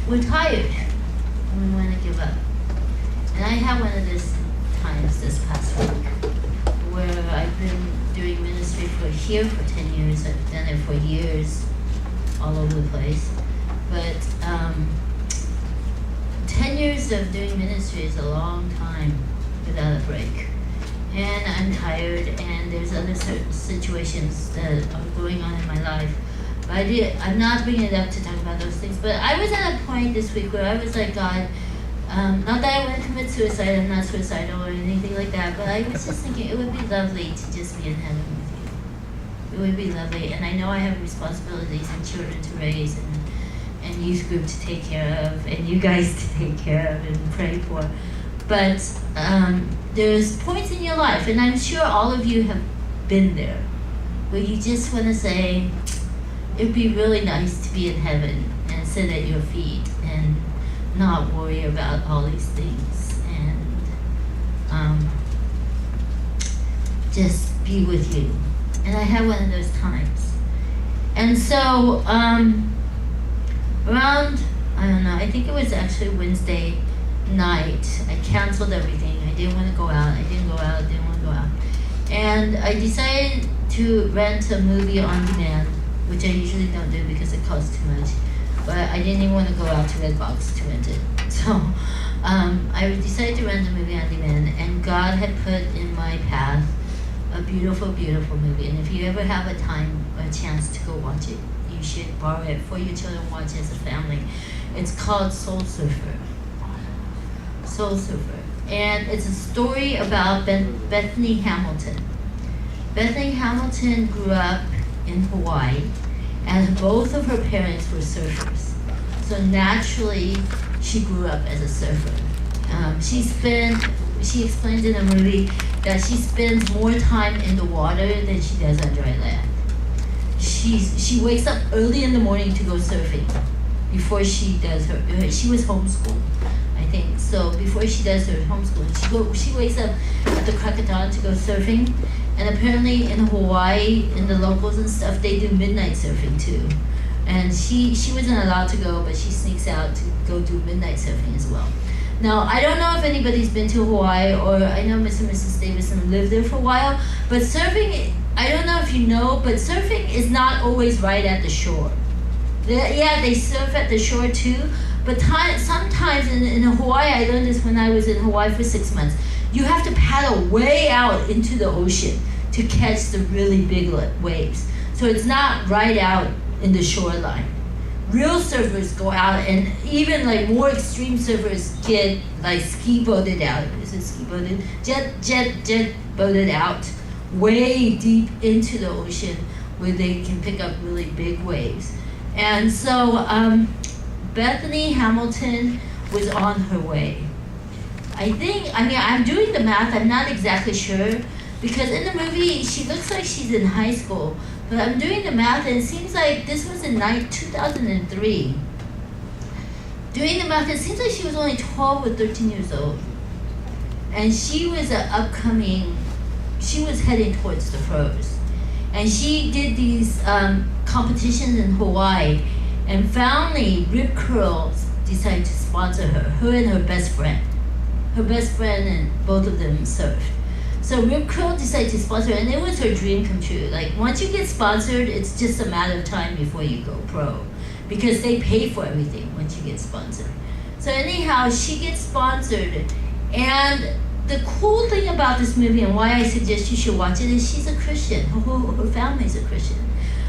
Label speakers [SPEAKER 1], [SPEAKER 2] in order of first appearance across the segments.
[SPEAKER 1] we're tired and we want to give up. And I had one of those times this past week where I've been doing ministry here for 10 years. I've done it for years all over the place. But 10 years of doing ministry is a long time without a break. And I'm tired, and there's other situations that are going on in my life. But I'm not bringing it up to talk about those things. But I was at a point this week where I was like, God, not that I want to commit suicide, I'm not suicidal or anything like that, but I was just thinking it would be lovely to just be in heaven with you. It would be lovely. And I know I have responsibilities and children to raise and youth group to take care of and you guys to take care of and pray for. But there's points in your life, and I'm sure all of you have been there, where you just want to say, it'd be really nice to be in heaven and sit at your feet and not worry about all these things and just be with you. And I had one of those times. And so around, I don't know, I think it was actually Wednesday night, I canceled everything. I didn't want to go out. And I decided to rent a movie on demand, which I usually don't do because it costs too much. But I didn't even want to go out to Redbox to rent it. So I decided to rent a movie on demand, and God had put in my path a beautiful, beautiful movie. And if you ever have a time or a chance to go watch it, you should borrow it for your children to watch as a family. It's called Soul Surfer. And it's a story about Bethany Hamilton. Bethany Hamilton grew up in Hawaii, and both of her parents were surfers. So naturally, she grew up as a surfer. She explains in the movie that she spends more time in the water than she does on dry land. She wakes up early in the morning to go surfing before she does she was homeschooled, I think. So before she does her homeschooling, she wakes up at the crack of dawn to go surfing. And apparently in Hawaii, in the locals and stuff, they do midnight surfing too. And she wasn't allowed to go, but she sneaks out to go do midnight surfing as well. Now, I don't know if anybody's been to Hawaii, or I know Mr. and Mrs. Davidson lived there for a while, but surfing, I don't know if you know, but surfing is not always right at the shore. They surf at the shore too, but sometimes in Hawaii, I learned this when I was in Hawaii for 6 months, you have to paddle way out into the ocean to catch the really big waves. So it's not right out in the shoreline. Real surfers go out, and even like more extreme surfers get like ski boated out. Is it ski boated? Jet boated out way deep into the ocean where they can pick up really big waves. And so Bethany Hamilton was on her way. I'm doing the math, I'm not exactly sure, because in the movie, she looks like she's in high school, but I'm doing the math, and it seems like this was in 2003. Doing the math, it seems like she was only 12 or 13 years old. And she was she was heading towards the pros. And she did these competitions in Hawaii, and finally, Rip Curl decided to sponsor her and her best friend. Her best friend and both of them surfed. So Rip Curl decided to sponsor her, and it was her dream come true. Like, once you get sponsored, it's just a matter of time before you go pro, because they pay for everything once you get sponsored. So anyhow, she gets sponsored, and the cool thing about this movie and why I suggest you should watch it is she's a Christian. Her family's a Christian.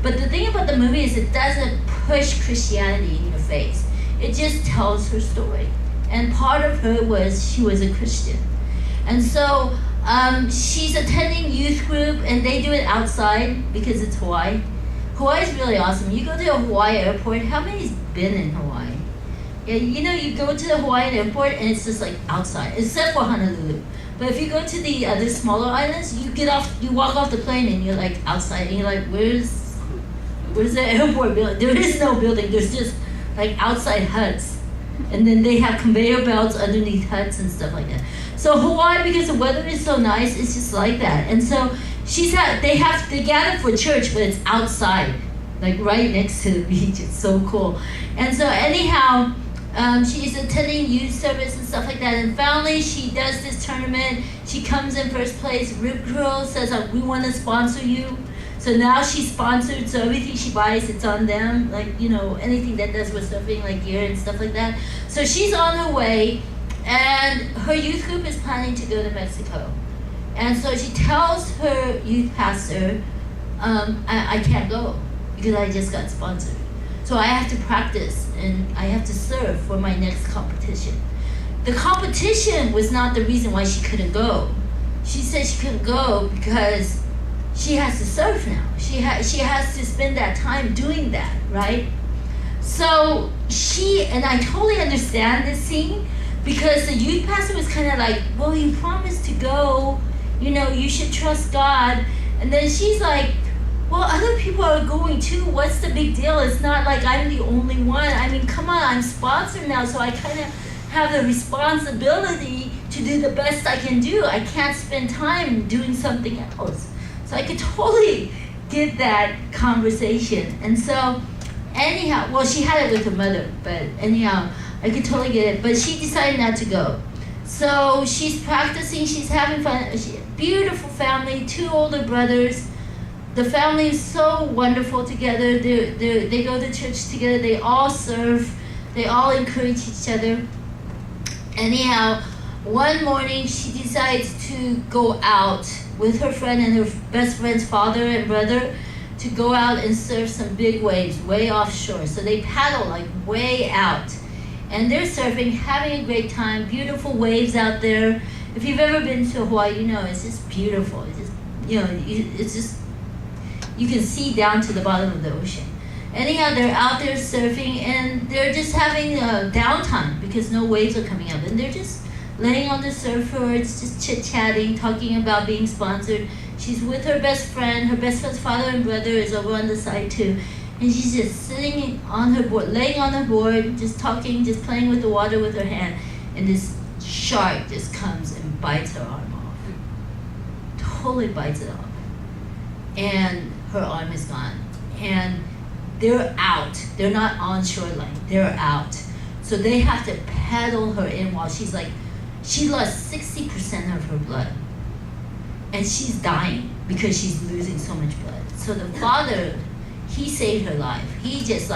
[SPEAKER 1] But the thing about the movie is it doesn't push Christianity in your face. It just tells her story. And part of her was she was a Christian. And so she's attending youth group, and they do it outside because it's Hawaii. Hawaii's really awesome. You go to a Hawaii airport, how many's been in Hawaii? Yeah, you go to the Hawaiian airport and it's just like outside, except for Honolulu. But if you go to the other smaller islands, you walk off the plane and you're like outside, and you're like, where's the airport building? There is no building, there's just like outside huts. And then they have conveyor belts underneath huts and stuff like that. So Hawaii, because the weather is so nice, it's just like that. And so they gather for church, but it's outside, like right next to the beach. It's so cool. And so anyhow, She's attending youth service and stuff like that. And finally, she does this tournament. She comes in first place. Rip Curl says, we want to sponsor you. So now she's sponsored, so everything she buys, it's on them. Like, anything that does with surfing, like gear and stuff like that. So she's on her way, and her youth group is planning to go to Mexico. And so she tells her youth pastor, I can't go because I just got sponsored. So I have to practice and I have to serve for my next competition. The competition was not the reason why she couldn't go. She said she couldn't go because she has to surf now. She has to spend that time doing that, right? So and I totally understand this scene because the youth pastor was kind of like, well, you promised to go, you should trust God. And then she's like, well, other people are going too. What's the big deal? It's not like I'm the only one. I mean, come on, I'm sponsored now, so I kind of have the responsibility to do the best I can do. I can't spend time doing something else. So I could totally get that conversation. And so, anyhow, well, she had it with her mother, but anyhow, I could totally get it. But she decided not to go. So she's practicing, she's having fun. Beautiful family, 2 older brothers. The family is so wonderful together. They go to church together. They all serve. They all encourage each other. Anyhow, one morning she decides to go out with her friend and her best friend's father and brother to go out and surf some big waves way offshore. So they paddle like way out. And they're surfing, having a great time, beautiful waves out there. If you've ever been to Hawaii, it's just beautiful. It's just, it's just, you can see down to the bottom of the ocean. Anyhow, they're out there surfing and they're just having downtime because no waves are coming up. And they're just laying on the surfboards, just chit-chatting, talking about being sponsored. She's with her best friend. Her best friend's father and brother is over on the side too. And she's just sitting on her board, laying on her board, just talking, just playing with the water with her hand. And this shark just comes and bites her arm off. Totally bites it off. And her arm is gone. And they're out. They're not on shoreline. They're out. So they have to paddle her in while she lost 60% of her blood. And she's dying because she's losing so much blood. So the father, he saved her life. He just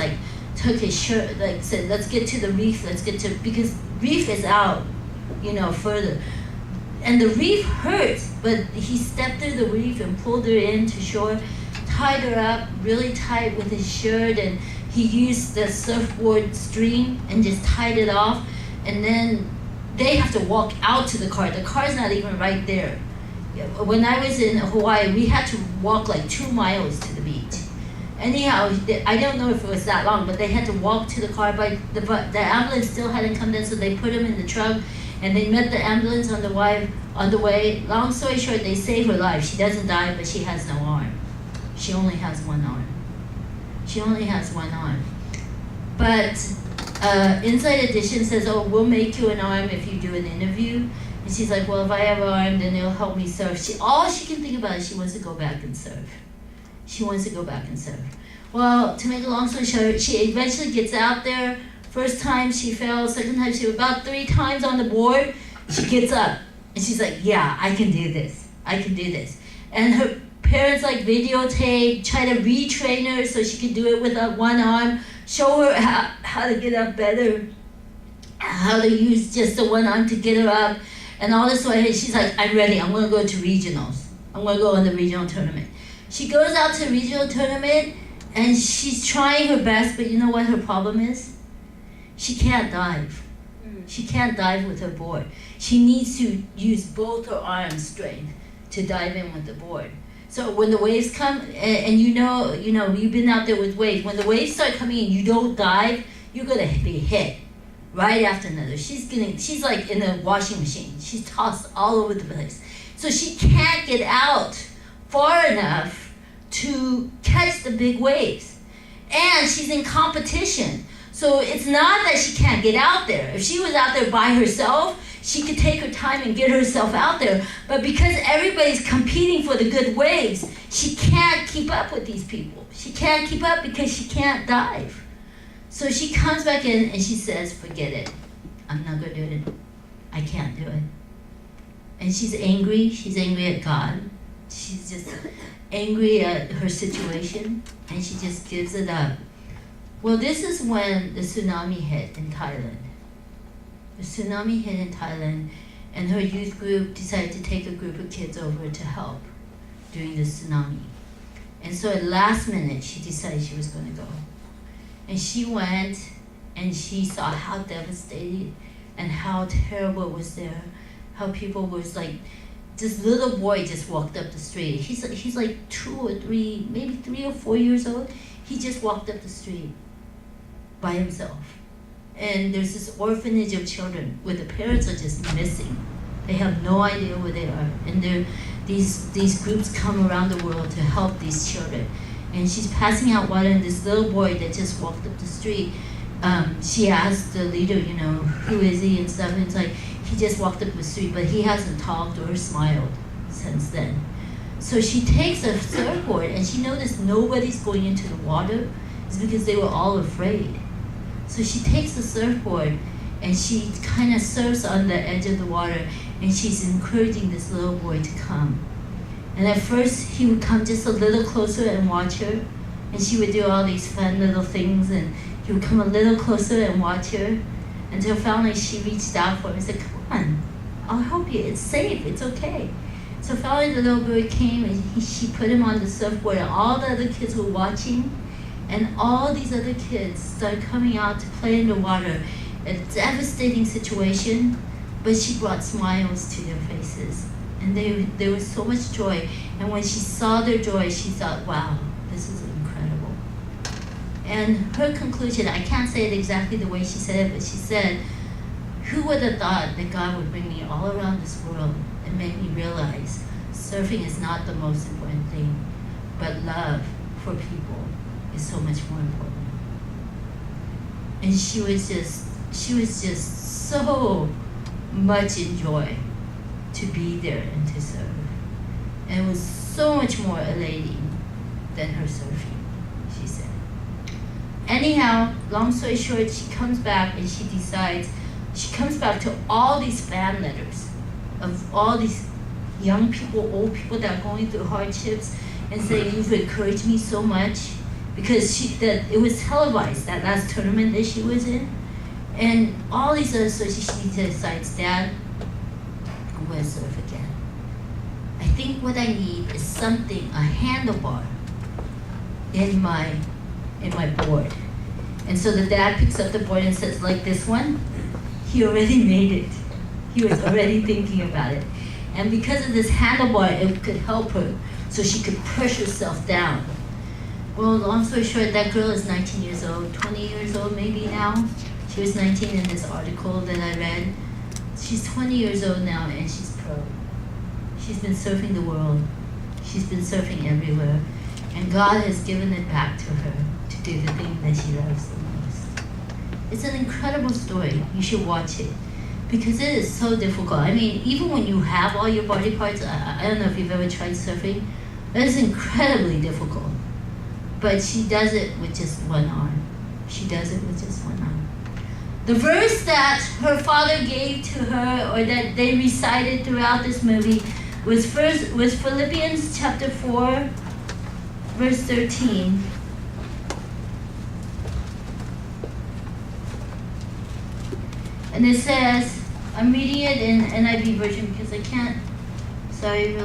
[SPEAKER 1] took his shirt, said, let's get to the reef, because reef is out, further. And the reef hurts, but he stepped through the reef and pulled her in to shore, tied her up really tight with his shirt, and he used the surfboard string and just tied it off. And then they have to walk out to the car. The car's not even right there. When I was in Hawaii, we had to walk 2 miles to the beach. Anyhow, I don't know if it was that long, but they had to walk to the car. But the ambulance still hadn't come in, so they put him in the truck, and they met the ambulance on the way. Long story short, they saved her life. She doesn't die, but she has no arm. She only has one arm. But Inside Edition says, we'll make you an arm if you do an interview. And she's like, well, if I have an arm, then it'll help me surf. All she can think about is she wants to go back and surf. Well, to make a long story short, she eventually gets out there. First time she fell, second time she was about 3 times on the board. She gets up and she's like, yeah, I can do this. And her parents videotape, try to retrain her so she could do it with one arm, show her how to get up better, how to use just the one arm to get her up, and all this way. She's like, I'm ready, I'm gonna go to regionals. I'm gonna go in the regional tournament. She goes out to regional tournament and she's trying her best, but you know what her problem is? She can't dive. She can't dive with her board. She needs to use both her arms strength to dive in with the board. So when the waves come, and you've been out there with waves, when the waves start coming in, you don't dive, you're gonna be hit right after another. She's like in a washing machine. She's tossed all over the place. So she can't get out far enough to catch the big waves. And she's in competition. So it's not that she can't get out there. If she was out there by herself, she could take her time and get herself out there. But because everybody's competing for the good waves, she can't keep up with these people. She can't keep up because she can't dive. So she comes back in and she says, forget it. I'm not gonna do it. I can't do it. And she's angry. She's angry at God. She's just angry at her situation, and she just gives it up. Well, this is when the tsunami hit in Thailand. The tsunami hit in Thailand, and her youth group decided to take a group of kids over to help during the tsunami. And so at last minute, she decided she was going to go. And she went, and she saw how devastated and how terrible it was there, how people was like, this little boy just walked up the street. He's like 2 or 3, maybe 3 or 4 years old. He just walked up the street by himself. And there's this orphanage of children where the parents are just missing. They have no idea where they are. And these groups come around the world to help these children. And she's passing out water, and this little boy that just walked up the street, she asked the leader, who is he and stuff, and it's like, he just walked up the street, but he hasn't talked or smiled since then. So she takes a surfboard, and she noticed nobody's going into the water. It's because they were all afraid. So she takes the surfboard, and she kind of surfs on the edge of the water, and she's encouraging this little boy to come. And at first, he would come just a little closer and watch her, and she would do all these fun little things, and he would come a little closer and watch her, until finally she reached out for him and said, come on, I'll help you, it's safe, it's okay. So finally the little boy came, and she put him on the surfboard, and all the other kids were watching, and all these other kids started coming out to play in the water. A devastating situation, but she brought smiles to their faces. And there was so much joy. And when she saw their joy, she thought, wow, this is incredible. And her conclusion, I can't say it exactly the way she said it, but she said, who would have thought that God would bring me all around this world and make me realize surfing is not the most important thing, but love for people is so much more important. And she was just so much in joy to be there and to serve. And it was so much more elating than her surfing, she said. Anyhow, long story short, she comes back and she comes back to all these fan letters of all these young people, old people that are going through hardships, and saying, you've encouraged me so much, because it was televised, that last tournament that she was in. And all these other associations decides, Dad, I'm going to surf again. I think what I need is something, a handlebar in my board. And so the dad picks up the board and says, like this one, he already made it. He was already thinking about it. And because of this handlebar, it could help her so she could push herself down. Well, long story short, that girl is 19 years old, 20 years old maybe now. She was 19 in this article that I read. She's 20 years old now, and she's pro. She's been surfing the world. She's been surfing everywhere. And God has given it back to her to do the thing that she loves the most. It's an incredible story. You should watch it, because it is so difficult. I mean, even when you have all your body parts, I don't know if you've ever tried surfing, but it's incredibly difficult. But she does it with just one arm. She does it with just one arm. The verse that her father gave to her, or that they recited throughout this movie, was Philippians chapter 4, verse 13. And it says, I'm reading it in NIV version because I can't, sorry.